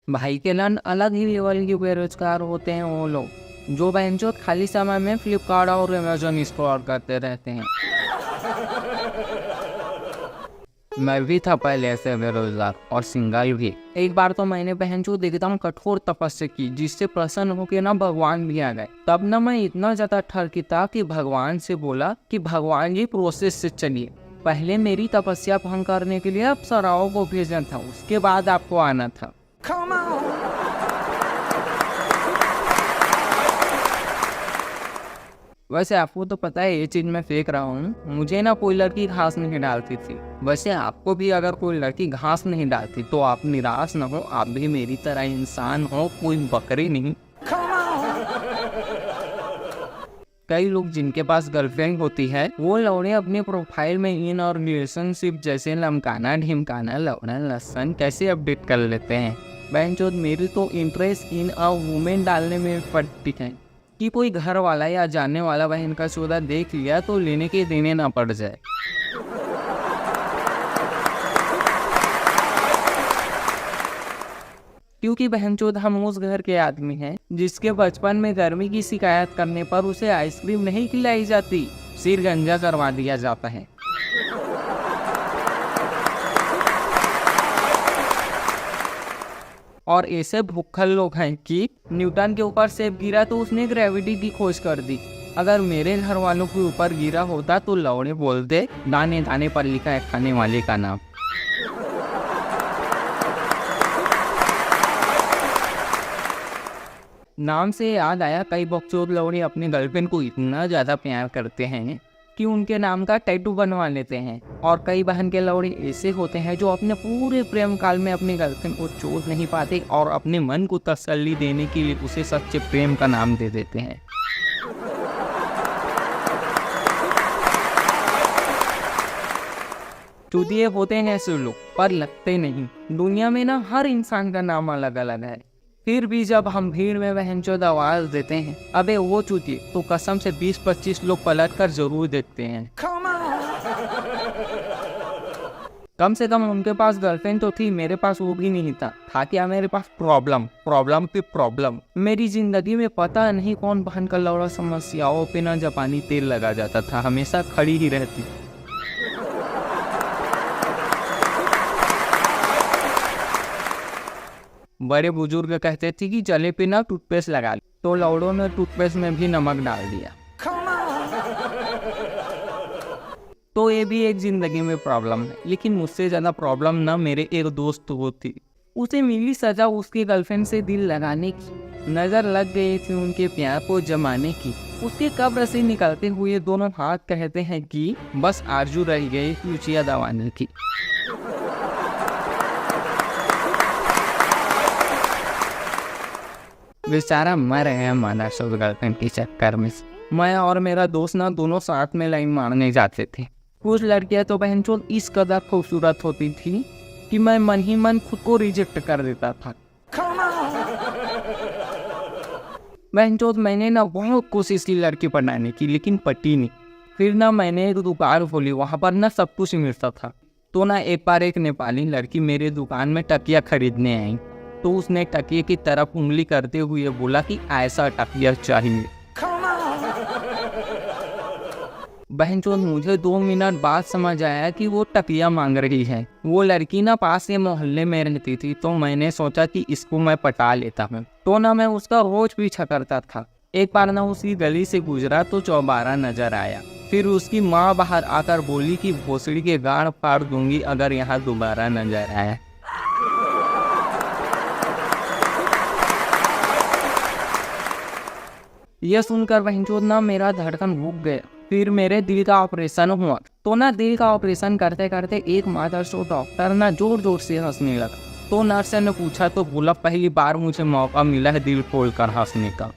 भाई के लन अलग ही लेवल के बेरोजगार होते हैं वो लोग जो बहनचोद खाली समय में फ्लिपकार्ट और अमेजोन स्क्रॉल करते रहते हैं। मैं भी था पहले ऐसे बेरोजगार और सिंगल भी। एक बार तो मैंने बहनचोद एकदम कठोर तपस्या की जिससे प्रसन्न होकर ना भगवान भी आ गए। तब ना मैं इतना ज्यादा ठरकी था कि भगवान से बोला कि भगवान जी प्रोसेस से चलिए, पहले मेरी तपस्या भंग करने के लिए अप्सराओं को भेजना था, उसके बाद आपको आना था। वैसे आपको तो पता है ये चीज मैं फेंक रहा हूँ, मुझे ना कोई लड़की घास नहीं डालती थी। वैसे आपको भी अगर कोई लड़की घास नहीं डालती तो आप निराश न हो, आप भी मेरी तरह इंसान हो, कोई बकरी नहीं। कई लोग जिनके पास गर्लफ्रेंड होती है वो लौड़े अपने प्रोफाइल में इन और रिलेशनशिप जैसे लमकाना ढिमकाना लौड़ा लसन कैसे अपडेट कर लेते हैं। बहनचोद मेरी तो इंटरेस्ट इन अ वुमेन डालने में पड़ती है कि कोई घर वाला या जानने वाला बहन का सौदा देख लिया तो लेने के देने ना पड़ जाए। क्योंकि बहनचोद हम उस घर के आदमी हैं जिसके बचपन में गर्मी की शिकायत करने पर उसे आइसक्रीम नहीं खिलाई जाती, सिर गंजा करवा दिया जाता है। और ऐसे भूखल लोग हैं कि न्यूटन के ऊपर सेब गिरा तो उसने ग्रेविटी की खोज कर दी। अगर मेरे घर वालों के ऊपर गिरा होता तो लौड़े बोलते दाने दाने पर लिखा है खाने वाले का नाम। नाम से याद आया, कई बकचोद लौड़े अपने गर्लफ्रेंड को इतना ज़्यादा प्यार करते हैं कि उनके नाम का टैटू बनवा लेते हैं। और कई बहन के लौड़े ऐसे होते हैं जो अपने पूरे प्रेम काल में अपनी गर्लफ्रेंड को छोड़ नहीं पाते और अपने मन को तसल्ली देने के लिए उसे सच्चे प्रेम का नाम दे देते हैं। चूतिए होते हैं ऐसे लोग पर लगते नहीं। दुनिया में ना हर इंसान का नाम अलग अलग है, फिर भी जब हम भीड़ में बहनचोद आवाज देते हैं अबे वो चूतिए, तो कसम से 20-25 लोग पलट कर जरूर देखते हैं। कम से कम उनके पास गर्लफ्रेंड तो थी, मेरे पास वो भी नहीं था क्या मेरे पास प्रॉब्लम पे प्रॉब्लम। मेरी जिंदगी में पता नहीं कौन बहन का लौड़ा समस्याओं पे ना जापानी तेल लगा जाता था, हमेशा खड़ी ही रहती। बड़े बुजुर्ग कहते थे कि जले पे ना टूथपेस्ट लगा ली, तो लौड़ों ने टूथपेस्ट में भी नमक डाल दिया। तो ये भी एक जिंदगी में प्रॉब्लम है, लेकिन मुझसे ज़्यादा प्रॉब्लम ना मेरे एक दोस्त को थी। उसे मिली सजा उसकी गर्लफ्रेंड से दिल लगाने की, नज़र लग गई थी उनके प्यार को जमाने की। उसके कब्र से निकलते हुए दोनों हाथ कहते हैं कि बस आरजू रह गई लुचिया दबाने की। बेचारा मर गया माना सब गर्लफ्रेंड के चक्कर में। मैं और मेरा दोस्त ना दोनों साथ में लाइन मारने जाते थे। कुछ लड़कियां तो बहनचोद इस कदर खूबसूरत होती थी कि मैं मन ही मन खुद को रिजेक्ट कर देता था। बहनचोद मैंने ना बहुत कोशिश की लड़की पटाने की, लेकिन पटी नहीं। फिर ना मैंने एक दुकान खोली, वहाँ पर ना सब कुछ मिलता था। तो ना एक बार एक नेपाली लड़की मेरे दुकान में तकिया खरीदने आई, तो उसने तकिए की तरफ उंगली करते हुए बोला कि ऐसा तकिया चाहिए। बहनचोद मुझे 2 मिनट बाद समझ आया कि वो तकिया मांग रही है। वो लड़की ना पास के मोहल्ले में रहती थी, तो मैंने सोचा कि इसको मैं पटा लेता हूँ। तो ना मैं उसका रोज पीछा करता था। एक बार ना उसकी गली से गुजरा तो चौबारा नजर आया। फिर उसकी माँ बाहर आकर बोली कि भोसड़ी के गाड़ फाड़ दूंगी अगर यहाँ दोबारा नजर आया। यह सुनकर बहनचोद ना मेरा धड़कन रुक गया। फिर मेरे दिल का ऑपरेशन हुआ। तो ना दिल का ऑपरेशन करते करते एक मादरसो डॉक्टर ना जोर जोर से हंसने लगा। तो नर्स ने पूछा तो बोला पहली बार मुझे मौका मिला है दिल खोल कर हंसने का।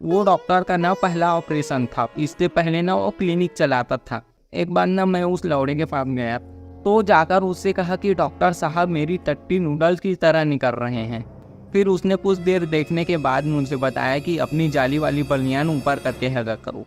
वो डॉक्टर का ना पहला ऑपरेशन था, इससे पहले ना वो क्लिनिक चलाता था। एक बार ना मैं उस लौड़े के पास गया तो जाकर उससे कहा कि डॉक्टर साहब मेरी टट्टी नूडल्स की तरह निकल रहे हैं। फिर उसने कुछ देर देखने के बाद मुझसे बताया कि अपनी जाली वाली बनियान ऊपर करके हगा करो।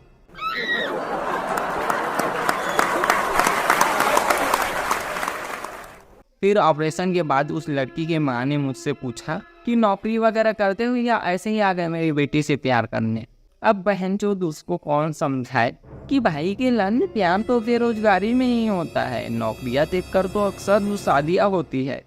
फिर ऑपरेशन के बाद उस लड़की के माँ ने मुझसे पूछा कि नौकरी वगैरह करते हो या ऐसे ही आ गए मेरी बेटी से प्यार करने। अब बहनचोद उसको कौन समझाए कि भाई के लन प्यार तो बेरोजगारी में ही होता है, नौकरियां देखकर तो अक्सर शादियां होती है।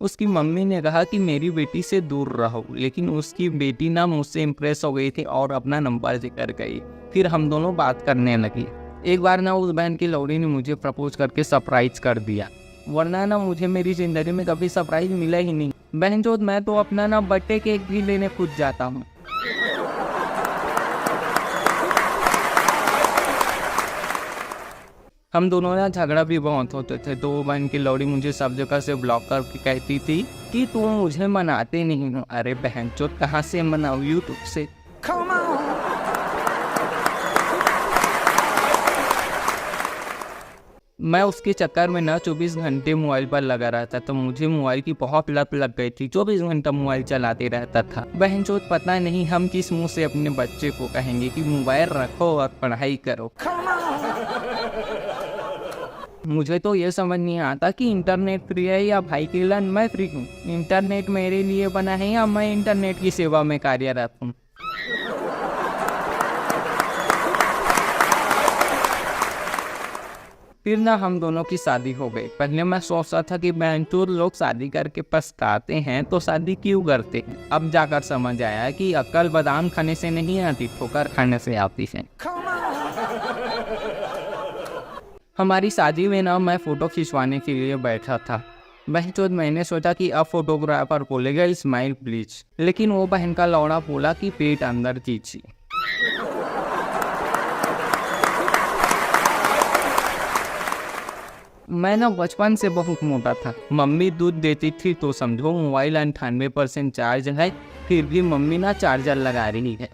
उसकी मम्मी ने कहा कि मेरी बेटी से दूर रहो, लेकिन उसकी बेटी ना मुझसे इम्प्रेस हो गई थी और अपना नंबर जिक्र गई। फिर हम दोनों बात करने लगे। एक बार ना उस बहन की लौड़ी ने मुझे प्रपोज करके सरप्राइज कर दिया, वरना ना मुझे मेरी जिंदगी में कभी सरप्राइज मिला ही नहीं। बहनचोद मैं तो अपना ना बर्थडे केक भी लेने खुद जाता हूँ। हम दोनों ना झगड़ा भी बहुत होते थे, तो वो बहन की लौड़ी मुझे सब जगह से ब्लॉक करके कहती थी कि तुम मुझे मनाते नहीं हो। अरे बहनचोद कहाँ से मनाऊँ यूट्यूब से। मैं उसके चक्कर में ना 24 घंटे मोबाइल पर लगा रहता, तो मुझे मोबाइल की बहुत लत लग गई थी। 24 घंटा मोबाइल चलाते रहता था। बहनचोद पता नहीं हम किस मुंह से अपने बच्चे को कहेंगे कि मोबाइल रखो और पढ़ाई करो। मुझे तो ये समझ नहीं आता कि इंटरनेट फ्री है या भाई के लिए मैं फ्री हूँ। इंटरनेट मेरे लिए बना है या मैं इंटरनेट की सेवा में कार्यरत हूँ। फिर ना हम दोनों की शादी हो गई। पहले मैं सोचता था कि बहनचोद लोग शादी करके पछताते हैं तो शादी क्यों करते हैं। अब जाकर समझ आया कि अक्ल बादाम खाने से नहीं आती, ठोकर खाने से आती है। हमारी शादी में ना मैं फोटो खिंचवाने के लिए बैठा था। बहनचोद मैंने सोचा कि अब फोटोग्राफर बोलेगा स्माइल प्लीज, लेकिन वो बहन का लौड़ा बोला कि पेट अंदर कीजिए। मैं ना बचपन से बहुत मोटा था। मम्मी दूध देती थी तो समझो मोबाइल 98% चार्ज है, फिर भी मम्मी ना चार्जर लगा रही है।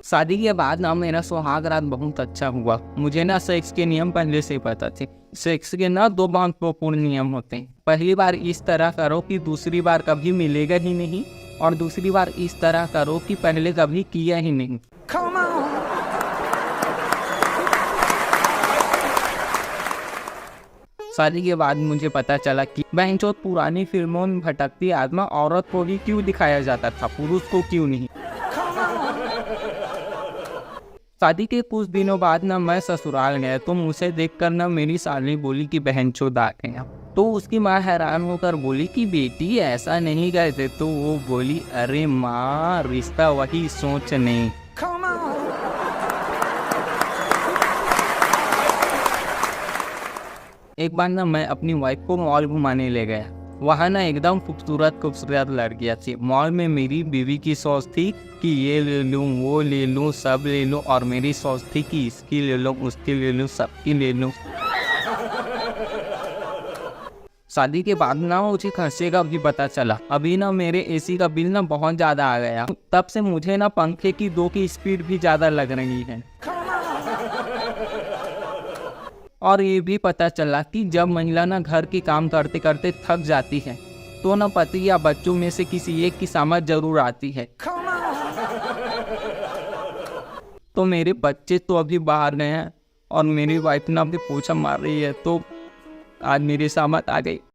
शादी के बाद ना मेरा सुहाग रात बहुत अच्छा हुआ। मुझे ना सेक्स के नियम पहले से पता थे। सेक्स के ना 2 महत्वपूर्ण नियम होते हैं। पहली बार इस तरह करो कि दूसरी बार कभी मिलेगा ही नहीं, और दूसरी बार इस तरह करो कि पहले कभी किया ही नहीं। शादी के बाद मुझे पता चला कि बहनचोद पुरानी फिल्मों में भटकती आत्मा औरत को ही क्यों दिखाया जाता था, पुरुष को क्यों नहीं। शादी के कुछ दिनों बाद ना मैं ससुराल गया, तो मुझे देखकर ना मेरी साली बोली कि बहनचोद आ गया। तो उसकी माँ हैरान होकर बोली कि बेटी ऐसा नहीं कहते। तो वो बोली अरे माँ रिश्ता वही सोच नहीं। एक बार ना मैं अपनी वाइफ को मॉल घुमाने ले गया। वहाँ ना एकदम खूबसूरत लड़कियाँ थी। मॉल में मेरी बीवी की सोच थी कि ये ले लूँ, वो ले लूँ, सब ले लूँ, और मेरी सोच थी कि इसकी ले लूँ, उसकी ले लूँ, सबकी ले लूँ। शादी के बाद ना मुझे खर्चे का भी पता चला। अभी ना मेरे एसी का बिल ना बहुत ज़्यादा आ गया। तब से मुझे ना पंखे की 2 की स्पीड भी ज़्यादा लग रही है। और ये भी पता चला कि जब महिला ना घर के काम करते करते थक जाती है, तो ना पति या बच्चों में से किसी एक की समझ जरूर आती है। तो मेरे बच्चे तो अभी बाहर गए हैं और मेरी वाइफ ना अभी पोछा मार रही है, तो आज मेरी समझ आ गई।